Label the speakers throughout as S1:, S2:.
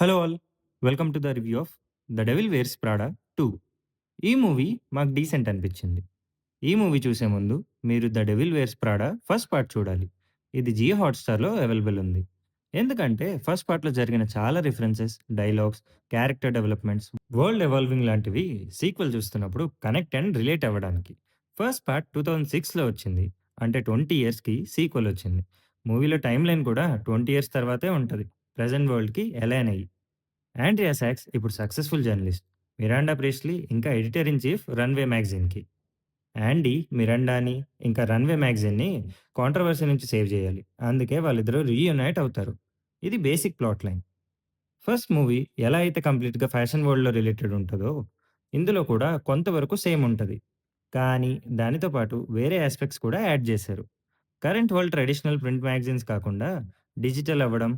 S1: Hello all. Welcome to the review of 'the devil wears Prada 2'. ఈ movie మాకు decent అనిపించింది. ఈ movie చూసే ముందు మీరు 'the devil wears Prada' first part చూడాలి. ఇది జియో హాట్‌స్టార్‌లో అవైలబుల్ ఉంది. ఎందుకంటే ఫస్ట్ పార్ట్‌లో జరిగిన చాలా references, dialogues, character developments, world evolving లాంటివి సీక్వెల్ చూస్తున్నప్పుడు కనెక్ట్ అండ్ రిలేట్ అవ్వడానికి. ఫస్ట్ పార్ట్ 2006లో వచ్చింది. అంటే 20 ఇయర్స్‌కి సీక్వెల్ వచ్చింది. మూవీలో టైమ్ లైన్ కూడా 20 ఇయర్స్ తర్వాతే ఉంటది. ప్రెజెంట్ వరల్డ్‌కి అలైన్ అయ్యి. ఆండ్రియా సాక్స్ ఇప్పుడు సక్సెస్‌ఫుల్ జర్నలిస్ట్. మిరాండా ప్రీస్లీ ఇంకా ఎడిటర్ ఇన్ చీఫ్ 'రన్‌వే' మ్యాగజైన్‌కి. యాండీ మిరాండాని ఇంకా 'రన్‌వే' మ్యాగజైన్‌ని కాంట్రోవర్సీ నుంచి సేవ్ చేయాలి. అందుకే వాళ్ళిద్దరూ రీయూనైట్ అవుతారు. ఇది basic plot line. First movie ఎలా అయితే కంప్లీట్‌గా ఫ్యాషన్ వరల్డ్‌లో రిలేటెడ్ ఉంటదో, ఇందులో కూడా కొంతవరకు సేమ్ ఉంటది. కానీ దానితో పాటు వేరే యాస్పెక్ట్స్ కూడా యాడ్ చేశారు. Current world traditional print magazines కాకుండా డిజిటల్ అవ్వడం,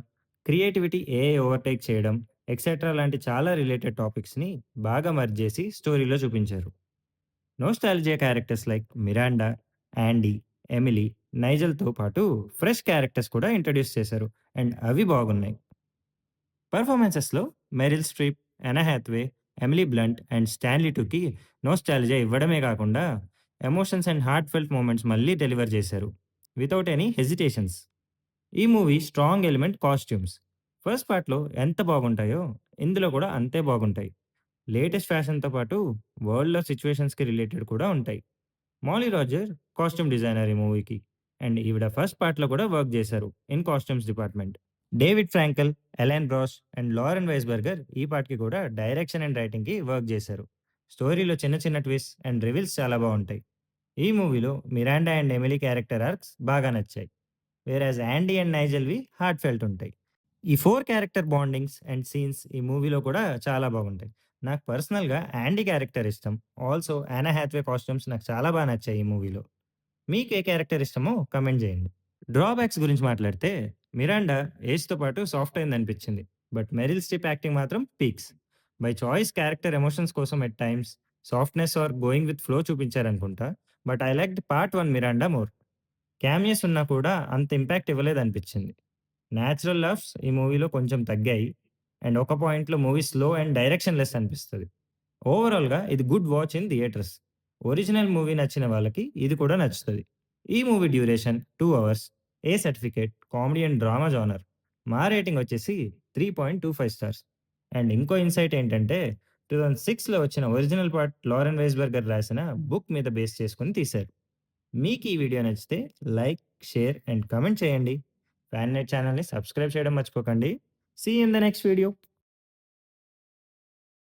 S1: క్రియేటివిటీ ఏఐ ఓవర్‌టేక్ చేయడం, ఎక్సెట్రా లాంటి చాలా రిలేటెడ్ టాపిక్స్‌ని బాగా మెర్జ్ చేసి స్టోరీలో చూపించారు. Nostalgia characters like Miranda, Andy, Emily, నైజెల్‌తో పాటు ఫ్రెష్ క్యారెక్టర్స్ కూడా ఇంట్రొడ్యూస్ చేశారు. అండ్ అవి బాగున్నాయి. పెర్ఫార్మెన్సెస్‌లో Meryl Streep, Anne Hathaway, Emily Blunt and Stanley Tucci nostalgia ఇవ్వడమే కాకుండా emotions and heartfelt moments మళ్ళీ డెలివర్ చేశారు. Without any hesitations. ఈ movie strong element costumes. First పార్ట్‌లో ఎంత బాగుంటాయో, ఇందులో కూడా అంతే బాగుంటాయి. లేటెస్ట్ ఫ్యాషన్‌తో పాటు వరల్డ్‌లో సిట్యుయేషన్స్‌కి రిలేటెడ్ కూడా ఉంటాయి. మాలీ రాజర్ కాస్ట్యూమ్ డిజైనర్ ఈ మూవీకి. అండ్ ఈవిడ ఫస్ట్ పార్ట్‌లో కూడా వర్క్ చేశారు in costumes department. David Frankel, Aline Brosh and Lauren Weisberger ఈ పార్ట్‌కి కూడా డైరెక్షన్ అండ్ రైటింగ్‌కి వర్క్ చేశారు. స్టోరీలో చిన్న చిన్న ట్విస్ట్ అండ్ రివీల్స్ చాలా బావుంటాయి. ఈ మూవీలో Miranda and Emily character arcs బాగా నచ్చాయి. వేరాజ్ యాండీ అండ్ నైజెల్‌వి హార్ట్ ఫెల్ట్ ఉంటాయి. ఈ 4 క్యారెక్టర్ బాండింగ్స్ అండ్ సీన్స్ ఈ మూవీలో కూడా చాలా బాగుంటాయి. నాకు పర్సనల్‌గా యాండీ క్యారెక్టర్ ఇష్టం. ఆల్సో యానా హ్యాథ్వే కాస్ట్యూమ్స్ నాకు చాలా నచ్చాయి ఈ మూవీలో. మీకు ఏ క్యారెక్టర్ ఇష్టమో కామెంట్ చేయండి. డ్రాబ్యాక్స్ గురించి మాట్లాడితే మిరాండా ఏజ్‌తో పాటు సాఫ్ట్ అయిందనిపించింది. బట్ మెరిల్ స్ట్రిప్ యాక్టింగ్ మాత్రం peaks. By choice character emotions కోసం at times softness or going with flow చూపించారనుకుంటా. But I liked part 1 Miranda more. Cameos ఉన్నా కూడా అంత ఇంపాక్ట్ ఇవ్వలేదనిపించింది. నేచురల్ లవ్స్ ఈ మూవీలో కొంచెం తగ్గాయి. అండ్ ఒక పాయింట్‌లో movie slow and direction less అనిపిస్తది. ఓవరాల్‌గా ఇది good watch in theatres. Original movie నచ్చిన వాళ్ళకి ఇది కూడా నచ్చుతది. ఈ movie duration 2 hours. A certificate comedy and drama genre. మా రేటింగ్ వచ్చేసి 3.25 స్టార్స్. అండ్ ఇంకో ఇన్సైట్ ఏంటంటే 2006లో వచ్చిన ఒరిజినల్ పార్ట్ లారెన్ వెయిస్‌బర్గర్ రాసిన బుక్ మీద బేస్ చేసుకొని తీశారు. మీకు ఈ వీడియో నచ్చితే లైక్, షేర్ అండ్ కామెంట్ చేయండి. ఫ్యాన్ నెట్ ఛానల్‌ని సబ్స్క్రైబ్ చేయడం మర్చిపోకండి. See you in the next video.